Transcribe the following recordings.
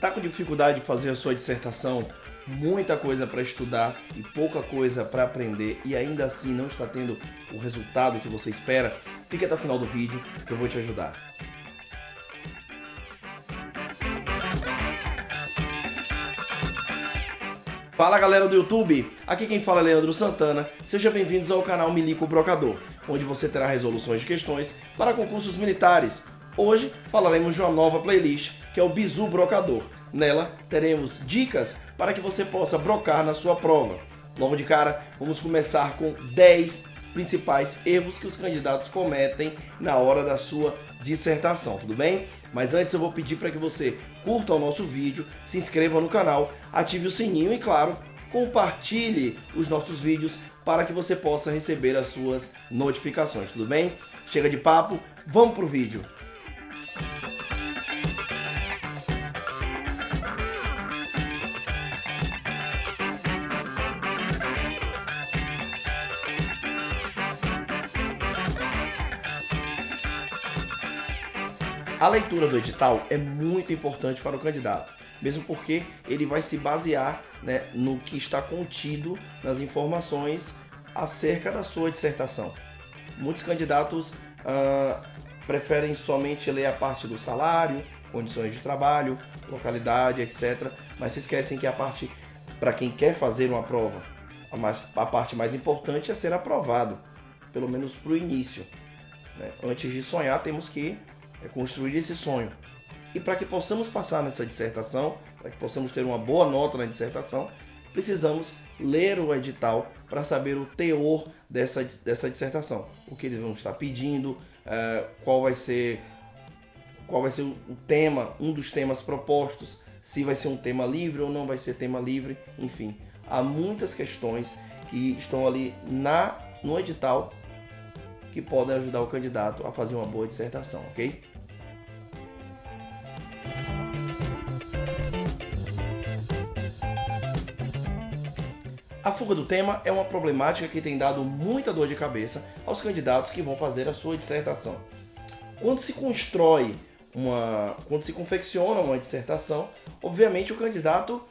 Tá com dificuldade de fazer a sua dissertação? Muita coisa para estudar e pouca coisa para aprender e ainda assim não está tendo o resultado que você espera? Fique até o final do vídeo que eu vou te ajudar. Fala galera do YouTube, aqui quem fala é Leandro Santana, sejam bem-vindos ao canal Milico Brocador, onde você terá resoluções de questões para concursos militares. Hoje falaremos de uma nova playlist, que é o Bizu Brocador. Nela teremos dicas para que você possa brocar na sua prova. Logo de cara, vamos começar com 10 principais erros que os candidatos cometem na hora da sua dissertação, tudo bem? Mas antes eu vou pedir para que você curta o nosso vídeo, se inscreva no canal, ative o sininho e, claro, compartilhe os nossos vídeos para que você possa receber as suas notificações, tudo bem? Chega de papo, vamos pro vídeo! A leitura do edital é muito importante para o candidato, mesmo porque ele vai se basear, no que está contido nas informações acerca da sua dissertação. Muitos candidatos preferem somente ler a parte do salário, condições de trabalho, localidade, etc. Mas se esquecem que a parte, para quem quer fazer uma prova, a parte mais importante é ser aprovado, pelo menos para o início. Antes de sonhar, temos que construir esse sonho. E para que possamos passar nessa dissertação, para que possamos ter uma boa nota na dissertação, precisamos ler o edital para saber o teor dessa dissertação. O que eles vão estar pedindo, qual vai ser o tema, um dos temas propostos, se vai ser um tema livre ou não vai ser tema livre, enfim. Há muitas questões que estão ali no edital que podem ajudar o candidato a fazer uma boa dissertação, ok? A fuga do tema é uma problemática que tem dado muita dor de cabeça aos candidatos que vão fazer a sua dissertação. Quando se confecciona uma dissertação, obviamente o candidato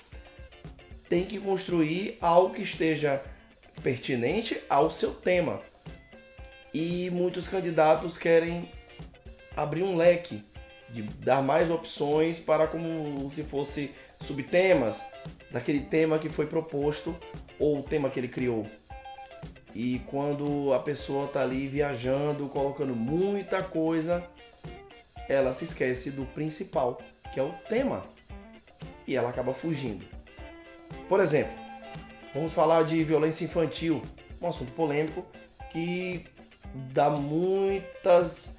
tem que construir algo que esteja pertinente ao seu tema. E muitos candidatos querem abrir um leque, de dar mais opções para como se fosse subtemas daquele tema que foi proposto ou o tema que ele criou. E quando a pessoa está ali viajando, colocando muita coisa, ela se esquece do principal, que é o tema, e ela acaba fugindo. Por exemplo, vamos falar de violência infantil, um assunto polêmico que dá muitos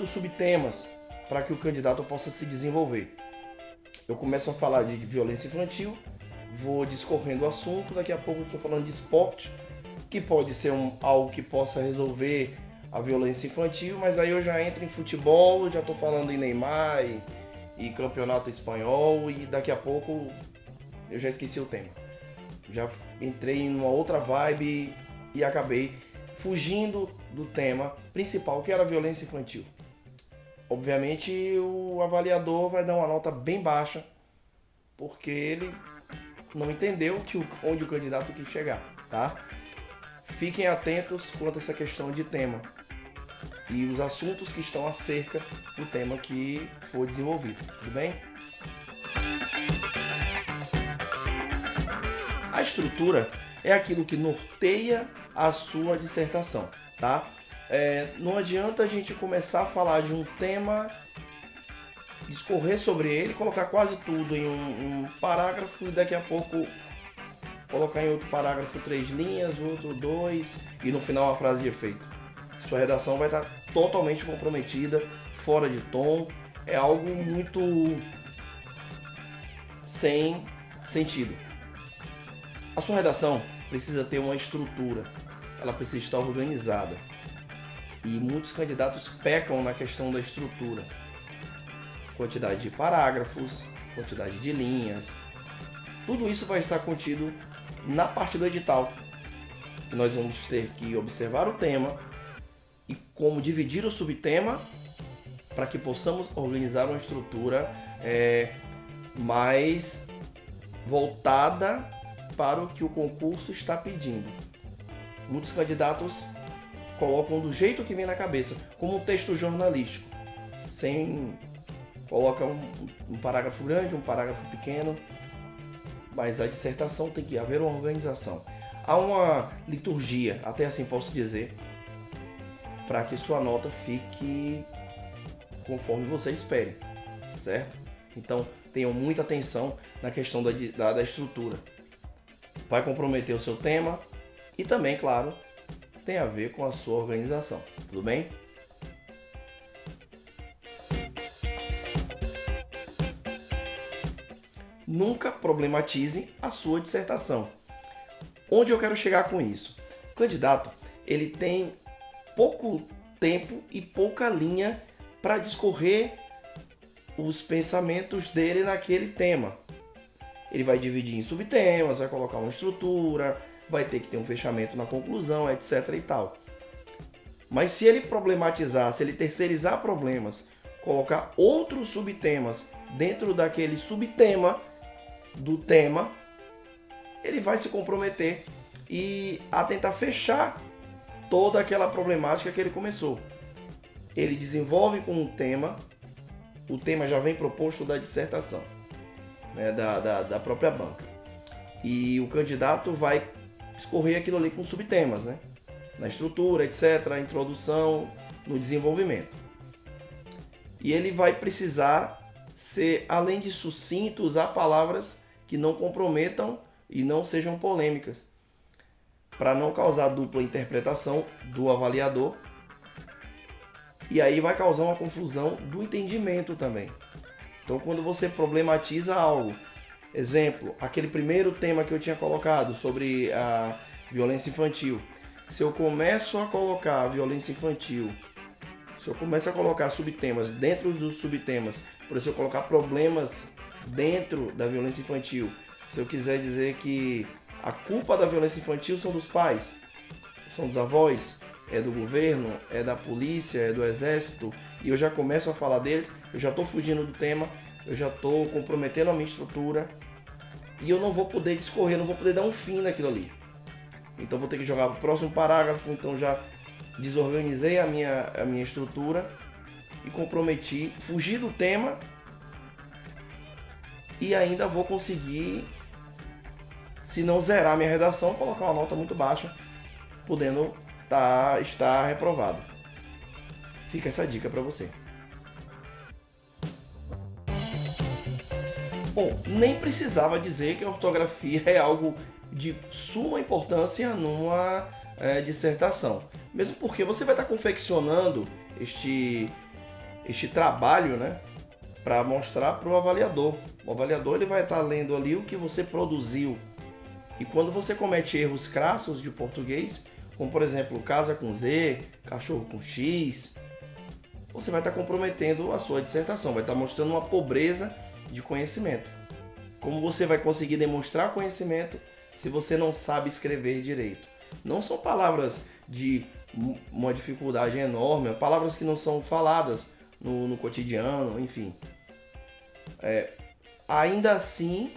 subtemas para que o candidato possa se desenvolver. Eu começo a falar de violência infantil, vou discorrendo o assunto, daqui a pouco eu estou falando de esporte, que pode ser algo que possa resolver a violência infantil, mas aí eu já entro em futebol, já estou falando em Neymar e campeonato espanhol, e daqui a pouco eu já esqueci o tema. Já entrei em uma outra vibe e acabei fugindo do tema principal, que era a violência infantil. Obviamente o avaliador vai dar uma nota bem baixa, porque ele não entendeu onde o candidato quis chegar, tá? Fiquem atentos quanto a essa questão de tema e os assuntos que estão acerca do tema que for desenvolvido, tudo bem? A estrutura é aquilo que norteia a sua dissertação, tá? Não adianta a gente começar a falar de um tema, discorrer sobre ele, colocar quase tudo em um parágrafo e daqui a pouco colocar em outro parágrafo 3 linhas, outro 2 e no final uma frase de efeito. Sua redação vai estar totalmente comprometida, fora de tom, é algo muito sem sentido. A sua redação precisa ter uma estrutura, ela precisa estar organizada. E muitos candidatos pecam na questão da estrutura. Quantidade de parágrafos, quantidade de linhas, tudo isso vai estar contido na parte do edital. Nós vamos ter que observar o tema e como dividir o subtema para que possamos organizar uma estrutura mais voltada para o que o concurso está pedindo. Muitos candidatos colocam do jeito que vem na cabeça, como um texto jornalístico, coloca um parágrafo grande, um parágrafo pequeno, mas a dissertação tem que haver uma organização. Há uma liturgia, até assim posso dizer, para que sua nota fique conforme você espere, certo? Então tenham muita atenção na questão da estrutura. Vai comprometer o seu tema e também, claro, tem a ver com a sua organização, tudo bem? Nunca problematize a sua dissertação. Onde eu quero chegar com isso? O candidato, ele tem pouco tempo e pouca linha para discorrer os pensamentos dele naquele tema. Ele vai dividir em subtemas, vai colocar uma estrutura, vai ter que ter um fechamento na conclusão, etc. e tal. Mas se ele problematizar, se ele terceirizar problemas, colocar outros subtemas dentro daquele subtema do tema, ele vai se comprometer a tentar fechar toda aquela problemática que ele começou. Ele desenvolve com um tema, o tema já vem proposto da dissertação, né, da própria banca. E o candidato vai escorrer aquilo ali com subtemas, né, na estrutura, etc., a introdução, no desenvolvimento. E ele vai precisar ser, além de sucinto, usar palavras que não comprometam e não sejam polêmicas, para não causar dupla interpretação do avaliador. E aí vai causar uma confusão do entendimento também. Então, quando você problematiza algo, exemplo, aquele primeiro tema que eu tinha colocado sobre a violência infantil, se eu começo a colocar a violência infantil, se eu começo a colocar subtemas dentro dos subtemas, por isso eu colocar problemas dentro da violência infantil, se eu quiser dizer que a culpa da violência infantil são dos pais, são dos avós, é do governo, é da polícia, é do exército, e eu já começo a falar deles, eu já estou fugindo do tema, eu já estou comprometendo a minha estrutura, e eu não vou poder discorrer, não vou poder dar um fim naquilo ali. Então vou ter que jogar para o próximo parágrafo, então já desorganizei a minha estrutura e comprometi, fugi do tema, e ainda vou conseguir, se não zerar minha redação, colocar uma nota muito baixa, podendo estar reprovado. Fica essa dica para você. Bom, nem precisava dizer que a ortografia é algo de suma importância numa dissertação. Mesmo porque você vai estar confeccionando este trabalho, né, para mostrar para o avaliador. O avaliador ele vai estar lendo ali o que você produziu. E quando você comete erros crassos de português, como por exemplo, casa com Z, cachorro com X, você vai estar comprometendo a sua dissertação, vai estar mostrando uma pobreza de conhecimento. Como você vai conseguir demonstrar conhecimento se você não sabe escrever direito? Não são palavras de uma dificuldade enorme, palavras que não são faladas no cotidiano, enfim. Ainda assim,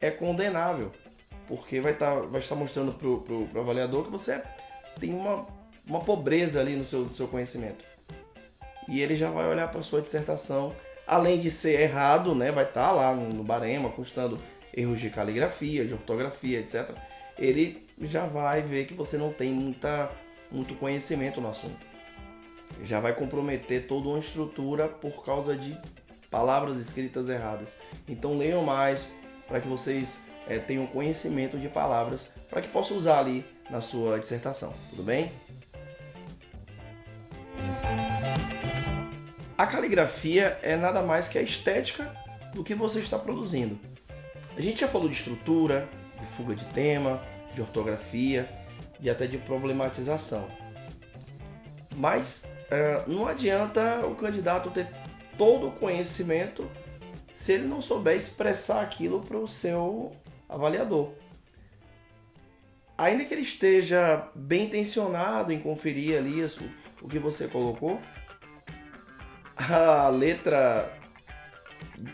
é condenável, porque vai estar mostrando para o avaliador que você tem uma pobreza ali no seu conhecimento. E ele já vai olhar para a sua dissertação, além de ser errado, né, vai estar lá no barema, constando erros de caligrafia, de ortografia, etc. Ele já vai ver que você não tem muito conhecimento no assunto. Já vai comprometer toda uma estrutura por causa de palavras escritas erradas. Então leiam mais para que vocês tenham conhecimento de palavras para que possam usar ali na sua dissertação, tudo bem? A caligrafia é nada mais que a estética do que você está produzindo. A gente já falou de estrutura, de fuga de tema, de ortografia e até de problematização. Mas não adianta o candidato ter todo o conhecimento se ele não souber expressar aquilo para o seu avaliador. Ainda que ele esteja bem intencionado em conferir ali o que você colocou, a letra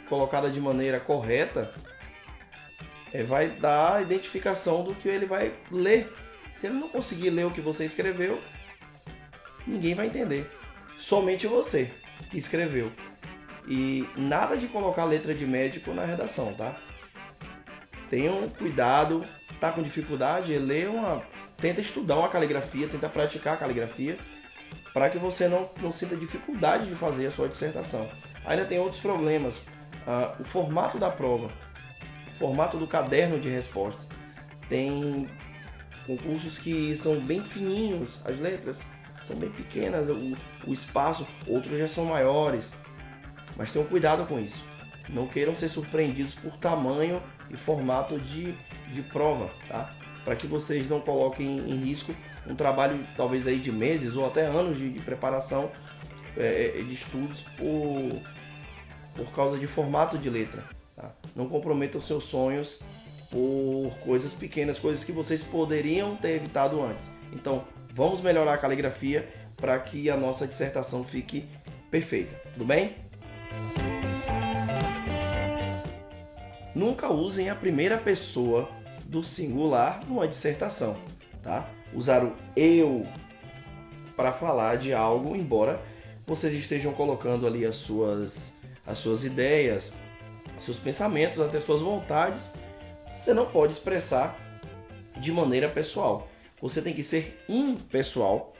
colocada de maneira correta vai dar a identificação do que ele vai ler. Se ele não conseguir ler o que você escreveu, ninguém vai entender. Somente você que escreveu. E nada de colocar letra de médico na redação, tá? Tenham cuidado, tá com dificuldade, tenta estudar uma caligrafia, tenta praticar a caligrafia, para que você não sinta dificuldade de fazer a sua dissertação. Ainda tem outros problemas. O formato da prova, o formato do caderno de respostas. Tem concursos que são bem fininhos, as letras são bem pequenas, o espaço, outros já são maiores. Mas tenham cuidado com isso. Não queiram ser surpreendidos por tamanho e formato de prova, tá? Para que vocês não coloquem em risco um trabalho talvez aí de meses ou até anos de preparação de estudos por causa de formato de letra, tá? Não comprometam seus sonhos por coisas pequenas, coisas que vocês poderiam ter evitado antes. Então, vamos melhorar a caligrafia para que a nossa dissertação fique perfeita, tudo bem? Nunca usem a primeira pessoa do singular numa dissertação, tá? Usar o eu para falar de algo, embora vocês estejam colocando ali as suas ideias, seus pensamentos, até suas vontades, você não pode expressar de maneira pessoal. Você tem que ser impessoal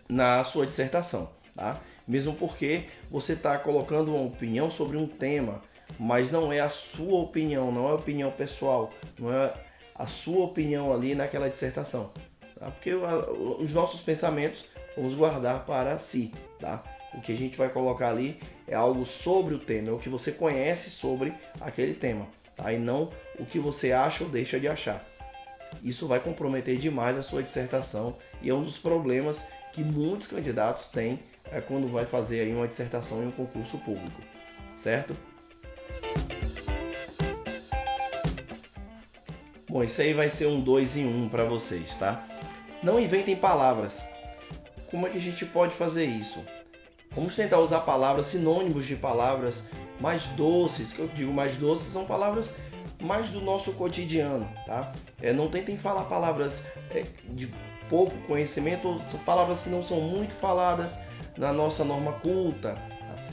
na sua dissertação, tá? Mesmo porque você está colocando uma opinião sobre um tema, mas não é a sua opinião, não é a opinião pessoal, não é a sua opinião ali naquela dissertação, tá? Porque os nossos pensamentos vamos guardar para si, tá? O que a gente vai colocar ali é algo sobre o tema, é o que você conhece sobre aquele tema, tá? E não o que você acha ou deixa de achar. Isso vai comprometer demais a sua dissertação e é um dos problemas que muitos candidatos têm quando vai fazer aí uma dissertação em um concurso público, certo? Bom, isso aí vai ser um 2 em 1 para vocês, tá? Não inventem palavras. Como é que a gente pode fazer isso? Vamos tentar usar palavras, sinônimos de palavras mais doces. Que eu digo mais doces são palavras mais do nosso cotidiano, tá? Não tentem falar palavras de pouco conhecimento, são palavras que não são muito faladas na nossa norma culta, tá?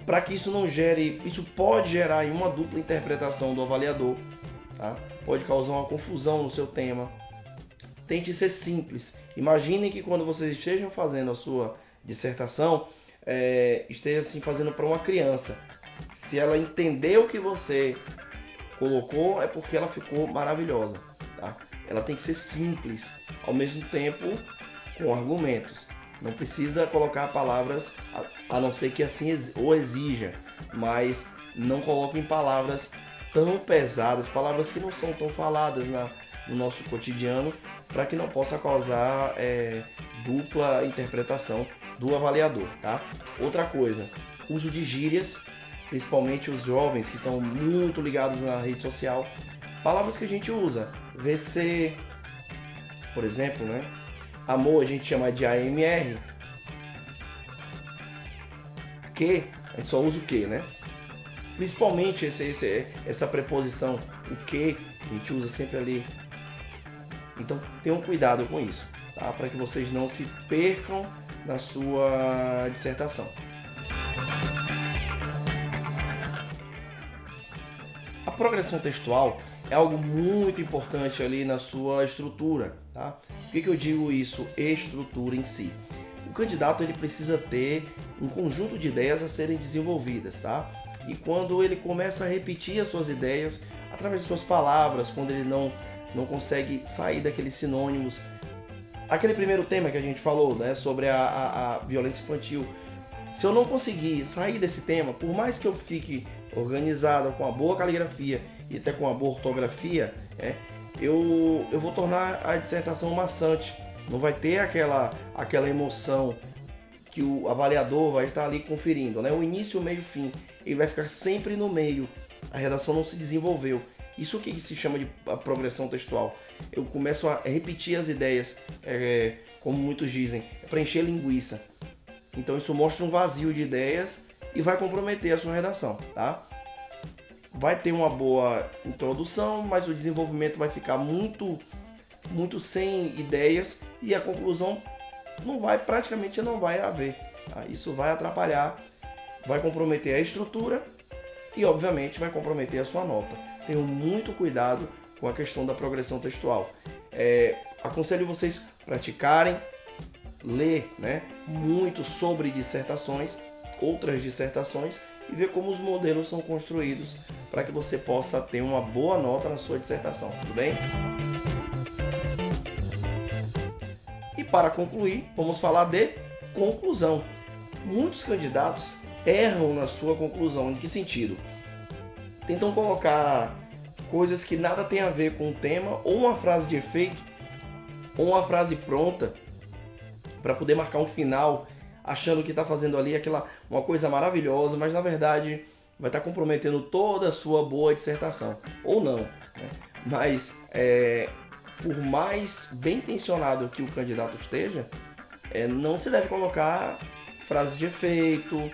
Para que isso isso pode gerar aí uma dupla interpretação do avaliador, tá? Pode causar uma confusão no seu tema. Tente ser simples. Imaginem que quando vocês estejam fazendo a sua dissertação, esteja assim fazendo para uma criança. Se ela entender o que você colocou, é porque ela ficou maravilhosa, tá? Ela tem que ser simples, ao mesmo tempo com argumentos. Não precisa colocar palavras, a não ser que assim o exija, mas não coloquem palavras tão pesadas, palavras que não são tão faladas no nosso cotidiano, para que não possa causar dupla interpretação do avaliador, tá? Outra coisa, uso de gírias, principalmente os jovens que estão muito ligados na rede social, palavras que a gente usa, VC, por exemplo, né? Amor a gente chama de AMR, que, a gente só usa o que, né? Principalmente essa preposição, o que, a gente usa sempre ali. Então tenham cuidado com isso, tá? Para que vocês não se percam na sua dissertação. A progressão textual é algo muito importante ali na sua estrutura, tá? Por que eu digo isso? Estrutura em si. O candidato ele precisa ter um conjunto de ideias a serem desenvolvidas, tá? E quando ele começa a repetir as suas ideias através de suas palavras, quando ele não consegue sair daqueles sinônimos, aquele primeiro tema que a gente falou, né, sobre a violência infantil, se eu não conseguir sair desse tema, por mais que eu fique organizado, com uma boa caligrafia e até com uma boa ortografia, eu vou tornar a dissertação maçante. Não vai ter aquela emoção que o avaliador vai estar ali conferindo, né? O início, o meio e o fim. Ele vai ficar sempre no meio. A redação não se desenvolveu. Isso que se chama de progressão textual. Eu começo a repetir as ideias, como muitos dizem, preencher linguiça. Então isso mostra um vazio de ideias e vai comprometer a sua redação, tá? Vai ter uma boa introdução, mas o desenvolvimento vai ficar muito sem ideias e a conclusão praticamente não vai haver. Tá? Isso vai atrapalhar, vai comprometer a estrutura e obviamente vai comprometer a sua nota. Tenham muito cuidado com a questão da progressão textual. Aconselho vocês praticarem, ler, né, muito sobre dissertações, outras dissertações e ver como os modelos são construídos para que você possa ter uma boa nota na sua dissertação, tudo bem? E para concluir, vamos falar de conclusão. Muitos candidatos erram na sua conclusão. Em que sentido? Tentam colocar coisas que nada tem a ver com o tema, ou uma frase de efeito, ou uma frase pronta, para poder marcar um final, achando que está fazendo ali uma coisa maravilhosa, mas na verdade vai estar comprometendo toda a sua boa dissertação. Ou não, né? Mas por mais bem intencionado que o candidato esteja, não se deve colocar frase de efeito,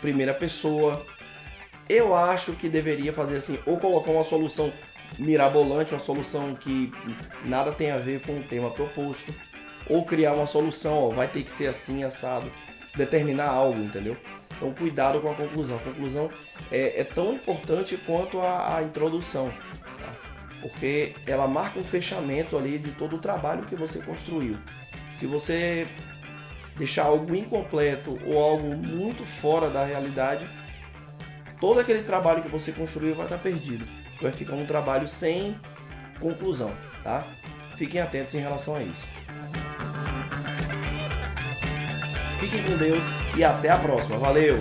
primeira pessoa. Eu acho que deveria fazer assim, ou colocar uma solução mirabolante, uma solução que nada tem a ver com o tema proposto, ou criar uma solução, vai ter que ser assim, assado, determinar algo, entendeu? Então cuidado com a conclusão. A conclusão é tão importante quanto a introdução, tá? Porque ela marca um fechamento ali de todo o trabalho que você construiu. Se você deixar algo incompleto ou algo muito fora da realidade, todo aquele trabalho que você construiu vai estar perdido. Vai ficar um trabalho sem conclusão, tá? Fiquem atentos em relação a isso. Fiquem com Deus e até a próxima. Valeu!